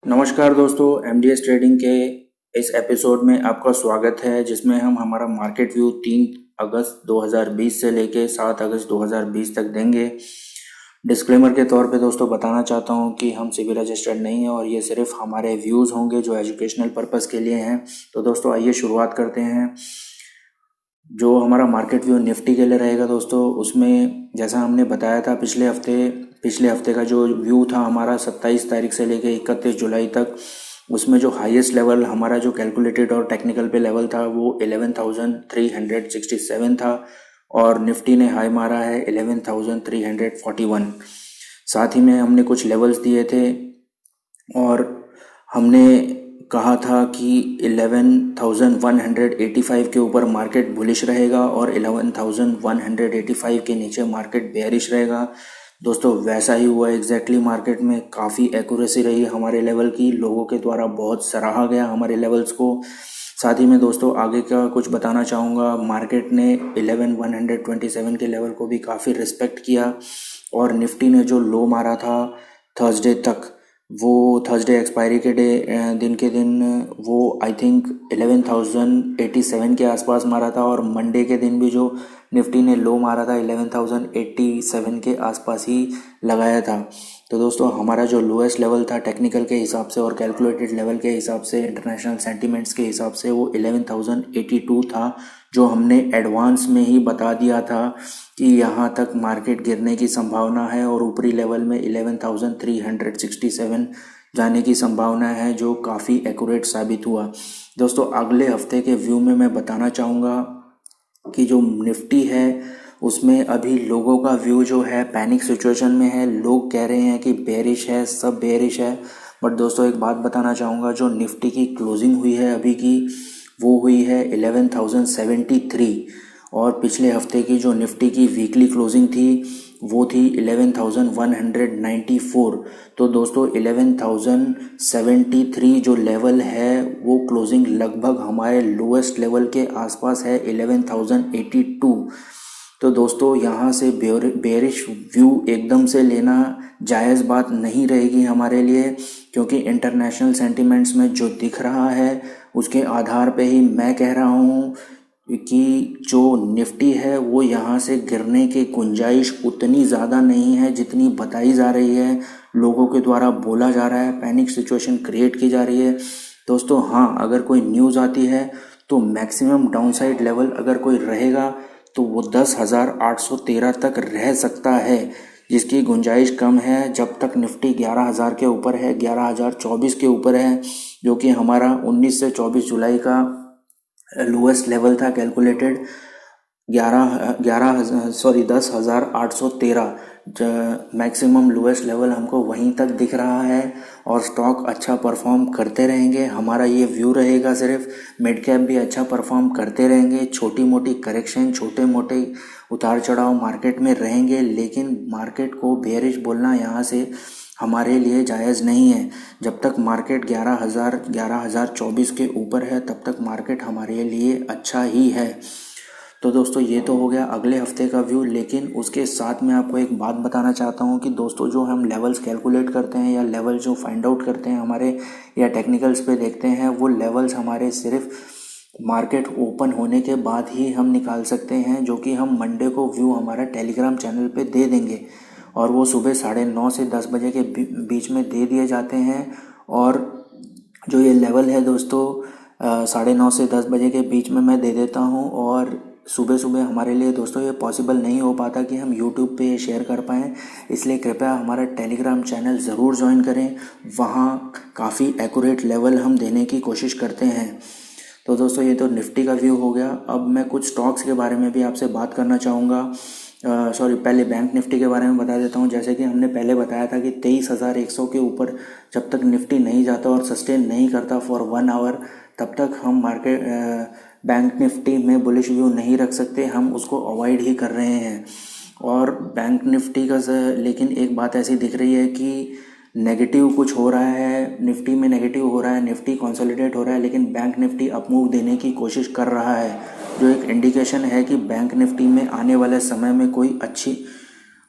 नमस्कार दोस्तों, MDS trading के इस एपिसोड में आपका स्वागत है, जिसमें हम हमारा मार्केट व्यू 3 अगस्त 2020 से लेके 7 अगस्त 2020 तक देंगे। डिस्क्लेमर के तौर पे दोस्तों बताना चाहता हूं कि हम सिबी रजिस्टर्ड नहीं है और ये सिर्फ हमारे व्यूज़ होंगे जो एजुकेशनल पर्पज़ के लिए हैं। तो दोस्तों आइए शुरुआत करते हैं। जो हमारा मार्केट व्यू निफ्टी के लिए रहेगा दोस्तों, उसमें जैसा हमने बताया था पिछले हफ्ते का जो व्यू था हमारा 27 तारीख से लेकर 31 जुलाई तक, उसमें जो हाईएस्ट लेवल हमारा जो कैलकुलेटेड और टेक्निकल पे लेवल था वो 11,367 था और निफ्टी ने हाई मारा है 11,341। साथ ही में हमने कुछ लेवल्स दिए थे और हमने कहा था कि 11,185 के ऊपर मार्केट बुलिश रहेगा और 11,185 के नीचे मार्केट बेयरिश रहेगा। दोस्तों वैसा ही हुआ एग्जैक्टली। मार्केट में काफ़ी एक्यूरेसी रही हमारे लेवल की, लोगों के द्वारा बहुत सराहा गया हमारे लेवल्स को। साथ ही में दोस्तों आगे का कुछ बताना चाहूँगा, मार्केट ने 11,127 के लेवल को भी काफ़ी रिस्पेक्ट किया और निफ्टी ने जो लो मारा था थर्सडे तक, वो थर्सडे एक्सपायरी के दिन वो आई थिंक 11,087 के आसपास मारा था और मंडे के दिन भी जो निफ्टी ने लो मारा था 11,087 के आसपास ही लगाया था। तो दोस्तों हमारा जो लोएस्ट लेवल था टेक्निकल के हिसाब से और कैलकुलेटेड लेवल के हिसाब से, इंटरनेशनल सेंटीमेंट्स के हिसाब से, वो 11,082 था, जो हमने एडवांस में ही बता दिया था कि यहाँ तक मार्केट गिरने की संभावना है और ऊपरी लेवल में 11,367 जाने की संभावना है, जो काफ़ी एक्यूरेट साबित हुआ। दोस्तों अगले हफ्ते के व्यू में मैं बताना चाहूँगा कि जो निफ्टी है उसमें अभी लोगों का व्यू जो है पैनिक सिचुएशन में है। लोग कह रहे हैं कि बेयरिश है, सब बेयरिश है। बट दोस्तों एक बात बताना चाहूँगा, जो निफ्टी की क्लोजिंग हुई है अभी की, वो हुई है 11,073 और पिछले हफ्ते की जो निफ्टी की वीकली क्लोजिंग थी वो थी 11,194। तो दोस्तों 11,073 जो लेवल है वो क्लोजिंग लगभग हमारे लोएस्ट लेवल के आसपास है 11,082। तो दोस्तों यहाँ से बेयरिश व्यू एकदम से लेना जायज़ बात नहीं रहेगी हमारे लिए, क्योंकि इंटरनेशनल सेंटिमेंट्स में जो दिख रहा है उसके आधार पे ही मैं कह रहा हूँ कि जो निफ्टी है वो यहाँ से गिरने की गुंजाइश उतनी ज़्यादा नहीं है जितनी बताई जा रही है, लोगों के द्वारा बोला जा रहा है, पैनिक सिचुएशन क्रिएट की जा रही है। दोस्तों हाँ, अगर कोई न्यूज़ आती है तो मैक्सिमम डाउनसाइड लेवल अगर कोई रहेगा तो वो 10,813 तक रह सकता है, जिसकी गुंजाइश कम है जब तक निफ्टी 11,000 के ऊपर है, 11,024 के ऊपर है, जो कि हमारा 19 से 24 जुलाई का लोएस्ट लेवल था कैलकुलेटेड 10,813। मैक्सिमम लोएस्ट लेवल हमको वहीं तक दिख रहा है और स्टॉक अच्छा परफॉर्म करते रहेंगे। हमारा ये व्यू रहेगा, सिर्फ मिड कैप भी अच्छा परफॉर्म करते रहेंगे। छोटी मोटी करेक्शन, छोटे मोटे उतार चढ़ाव मार्केट में रहेंगे, लेकिन मार्केट को बेयरिश बोलना यहाँ से हमारे लिए जायज़ नहीं है। जब तक मार्केट 11,024 के ऊपर है तब तक मार्केट हमारे लिए अच्छा ही है। तो दोस्तों ये तो हो गया अगले हफ्ते का व्यू, लेकिन उसके साथ में आपको एक बात बताना चाहता हूँ कि दोस्तों जो हम लेवल्स कैलकुलेट करते हैं या लेवल जो फाइंड आउट करते हैं हमारे, या टेक्निकल्स पे देखते हैं, वो लेवल्स हमारे सिर्फ मार्केट ओपन होने के बाद ही हम निकाल सकते हैं, जो कि हम मंडे को व्यू हमारा टेलीग्राम चैनल पे दे देंगे और वो सुबह 9:30 से 10 बजे के बीच में दे दिए जाते हैं। और जो ये लेवल है दोस्तों 9:30 से 10 बजे के बीच में मैं दे देता हूँ और सुबह सुबह हमारे लिए दोस्तों ये पॉसिबल नहीं हो पाता कि हम यूट्यूब पे ये शेयर कर पाएँ, इसलिए कृपया हमारा टेलीग्राम चैनल ज़रूर ज्वाइन करें। वहाँ काफ़ी एक्यूरेट लेवल हम देने की कोशिश करते हैं। तो दोस्तों ये तो निफ्टी का व्यू हो गया। अब मैं कुछ स्टॉक्स के बारे में भी आपसे बात करना चाहूँगा। पहले बैंक निफ्टी के बारे में बता देता हूँ। जैसे कि हमने पहले बताया था कि 23,100 के ऊपर जब तक निफ्टी नहीं जाता और सस्टेन नहीं करता फॉर 1 आवर, तब तक हम बैंक निफ्टी में बुलिश व्यू नहीं रख सकते, हम उसको अवॉइड ही कर रहे हैं। और बैंक निफ्टी का लेकिन एक बात ऐसी दिख रही है कि नेगेटिव कुछ हो रहा है, निफ्टी में नेगेटिव हो रहा है, निफ्टी कंसोलिडेट हो रहा है, लेकिन बैंक निफ्टी अप मूव देने की कोशिश कर रहा है, जो एक इंडिकेशन है कि बैंक निफ्टी में आने वाले समय में कोई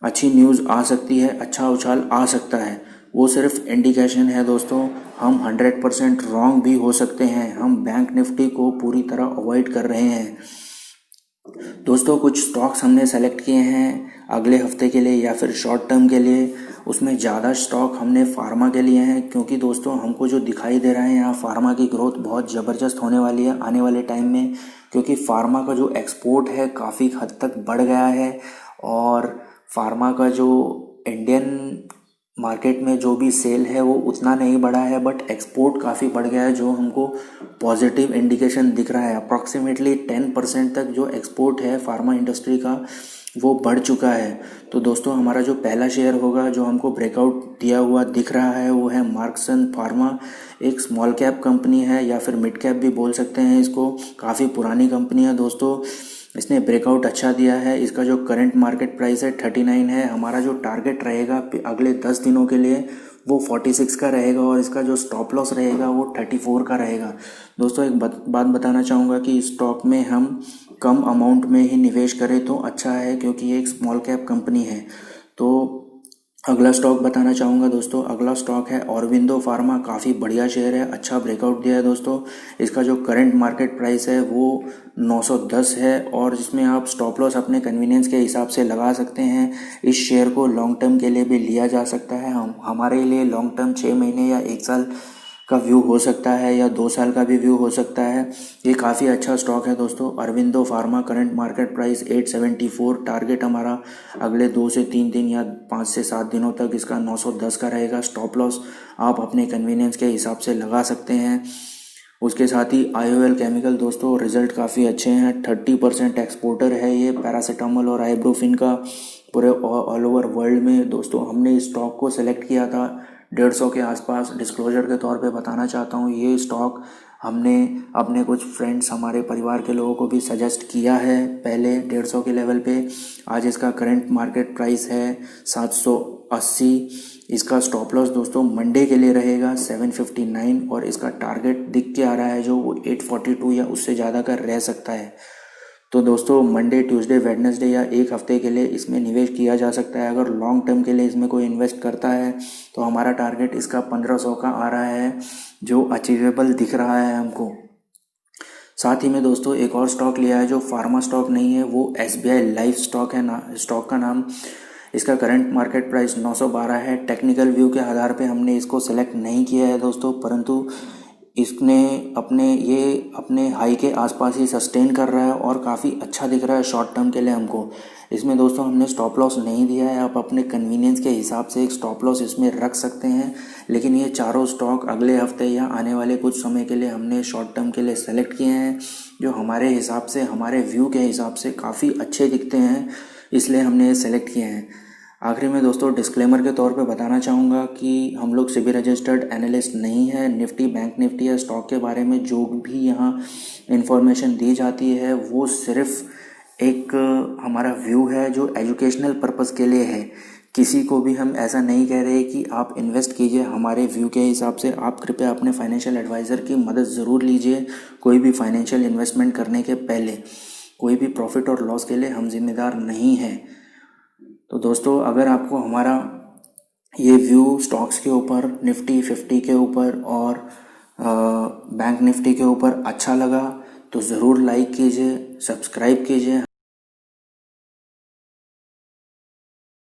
अच्छी न्यूज़ आ सकती है, अच्छा उछाल आ सकता है। वो सिर्फ इंडिकेशन है दोस्तों, हम 100% रॉन्ग भी हो सकते हैं। हम बैंक निफ्टी को पूरी तरह अवॉइड कर रहे हैं दोस्तों। कुछ स्टॉक्स हमने सेलेक्ट किए हैं अगले हफ्ते के लिए या फिर शॉर्ट टर्म के लिए। उसमें ज़्यादा स्टॉक हमने फार्मा के लिए हैं, क्योंकि दोस्तों हमको जो दिखाई दे रहा है यहाँ फार्मा की ग्रोथ बहुत ज़बरदस्त होने वाली है आने वाले टाइम में, क्योंकि फार्मा का जो एक्सपोर्ट है काफ़ी हद तक बढ़ गया है और फार्मा का जो इंडियन मार्केट में जो भी सेल है वो उतना नहीं बढ़ा है, बट एक्सपोर्ट काफ़ी बढ़ गया है, जो हमको पॉजिटिव इंडिकेशन दिख रहा है। अप्रॉक्सीमेटली 10% तक जो एक्सपोर्ट है फार्मा इंडस्ट्री का वो बढ़ चुका है। तो दोस्तों हमारा जो पहला शेयर होगा जो हमको ब्रेकआउट दिया हुआ दिख रहा है वो है मार्क्सन फार्मा। एक स्मॉल कैप कंपनी है या फिर मिड कैप भी बोल सकते हैं इसको, काफ़ी पुरानी कंपनी है दोस्तों। इसने ब्रेकआउट अच्छा दिया है। इसका जो करंट मार्केट प्राइस है 39 है। हमारा जो टारगेट रहेगा अगले 10 दिनों के लिए वो 46 का रहेगा और इसका जो स्टॉप लॉस रहेगा वो 34 का रहेगा। दोस्तों एक बात बताना चाहूँगा कि स्टॉक में हम कम अमाउंट में ही निवेश करें तो अच्छा है, क्योंकि ये एक स्मॉल कैप कंपनी है। तो अगला स्टॉक बताना चाहूँगा दोस्तों, अगला स्टॉक है ऑरबिंदो फार्मा। काफ़ी बढ़िया शेयर है, अच्छा ब्रेकआउट दिया है दोस्तों। इसका जो करंट मार्केट प्राइस है वो 910 है और जिसमें आप स्टॉप लॉस अपने कन्वीनियंस के हिसाब से लगा सकते हैं। इस शेयर को लॉन्ग टर्म के लिए भी लिया जा सकता है। हमारे लिए लॉन्ग टर्म 6 महीने या 1 साल का व्यू हो सकता है या 2 साल का भी व्यू हो सकता है। ये काफ़ी अच्छा स्टॉक है दोस्तों। Aurobindo pharma, current market price 874, target हमारा अगले 2 से 3 दिन या 5 से 7 दिनों तक इसका 910 का रहेगा। स्टॉप लॉस आप अपने कन्वीनियंस के हिसाब से लगा सकते हैं। उसके साथ ही IOL केमिकल दोस्तों, रिजल्ट काफ़ी अच्छे हैं। 30% एक्सपोर्टर है ये पैरासीटामोल और आइब्रोफिन का पूरे ऑल ओवर वर्ल्ड में। दोस्तों हमने इस स्टॉक को सेलेक्ट किया था 150 के आसपास। डिस्क्लोजर के तौर पे बताना चाहता हूँ, ये स्टॉक हमने अपने कुछ फ्रेंड्स, हमारे परिवार के लोगों को भी सजेस्ट किया है पहले 150 के लेवल पे। आज इसका करंट मार्केट प्राइस है 780। इसका स्टॉप लॉस दोस्तों मंडे के लिए रहेगा 759 और इसका टारगेट दिख के आ रहा है जो वो 842 या उससे ज़्यादा का रह सकता है। तो दोस्तों मंडे, ट्यूसडे, वेडनेसडे या एक हफ्ते के लिए इसमें निवेश किया जा सकता है। अगर लॉन्ग टर्म के लिए इसमें कोई इन्वेस्ट करता है तो हमारा टारगेट इसका 1500 का आ रहा है, जो अचीवेबल दिख रहा है हमको। साथ ही में दोस्तों एक और स्टॉक लिया है जो फार्मा स्टॉक नहीं है, वो SBI लाइफ स्टॉक है स्टॉक का नाम। इसका करंट मार्केट प्राइस 912 है। टेक्निकल व्यू के आधार पे हमने इसको सेलेक्ट नहीं किया है दोस्तों, परंतु इसने अपने हाई के आसपास ही सस्टेन कर रहा है और काफ़ी अच्छा दिख रहा है शॉर्ट टर्म के लिए हमको। इसमें दोस्तों हमने स्टॉप लॉस नहीं दिया है, आप अपने कन्वीनियंस के हिसाब से एक स्टॉप लॉस इसमें रख सकते हैं। लेकिन ये चारों स्टॉक अगले हफ्ते या आने वाले कुछ समय के लिए हमने शॉर्ट टर्म के लिए सेलेक्ट किए हैं, जो हमारे हिसाब से, हमारे व्यू के हिसाब से काफ़ी अच्छे दिखते हैं, इसलिए हमने ये सेलेक्ट किए हैं। आखिरी में दोस्तों डिस्क्लेमर के तौर पे बताना चाहूँगा कि हम लोग सेबी रजिस्टर्ड एनालिस्ट नहीं है। निफ्टी, बैंक निफ्टी या स्टॉक के बारे में जो भी यहाँ इन्फॉर्मेशन दी जाती है वो सिर्फ एक हमारा व्यू है जो एजुकेशनल पर्पस के लिए है। किसी को भी हम ऐसा नहीं कह रहे कि आप इन्वेस्ट कीजिए हमारे व्यू के हिसाब से। आप कृपया अपने फाइनेंशियल एडवाइज़र की मदद ज़रूर लीजिए कोई भी फाइनेंशियल इन्वेस्टमेंट करने के पहले। कोई भी प्रॉफिट और लॉस के लिए हम जिम्मेदार नहीं हैं। तो दोस्तों अगर आपको हमारा ये व्यू स्टॉक्स के ऊपर, निफ्टी 50 के ऊपर और बैंक निफ्टी के ऊपर अच्छा लगा तो ज़रूर लाइक कीजिए, सब्सक्राइब कीजिए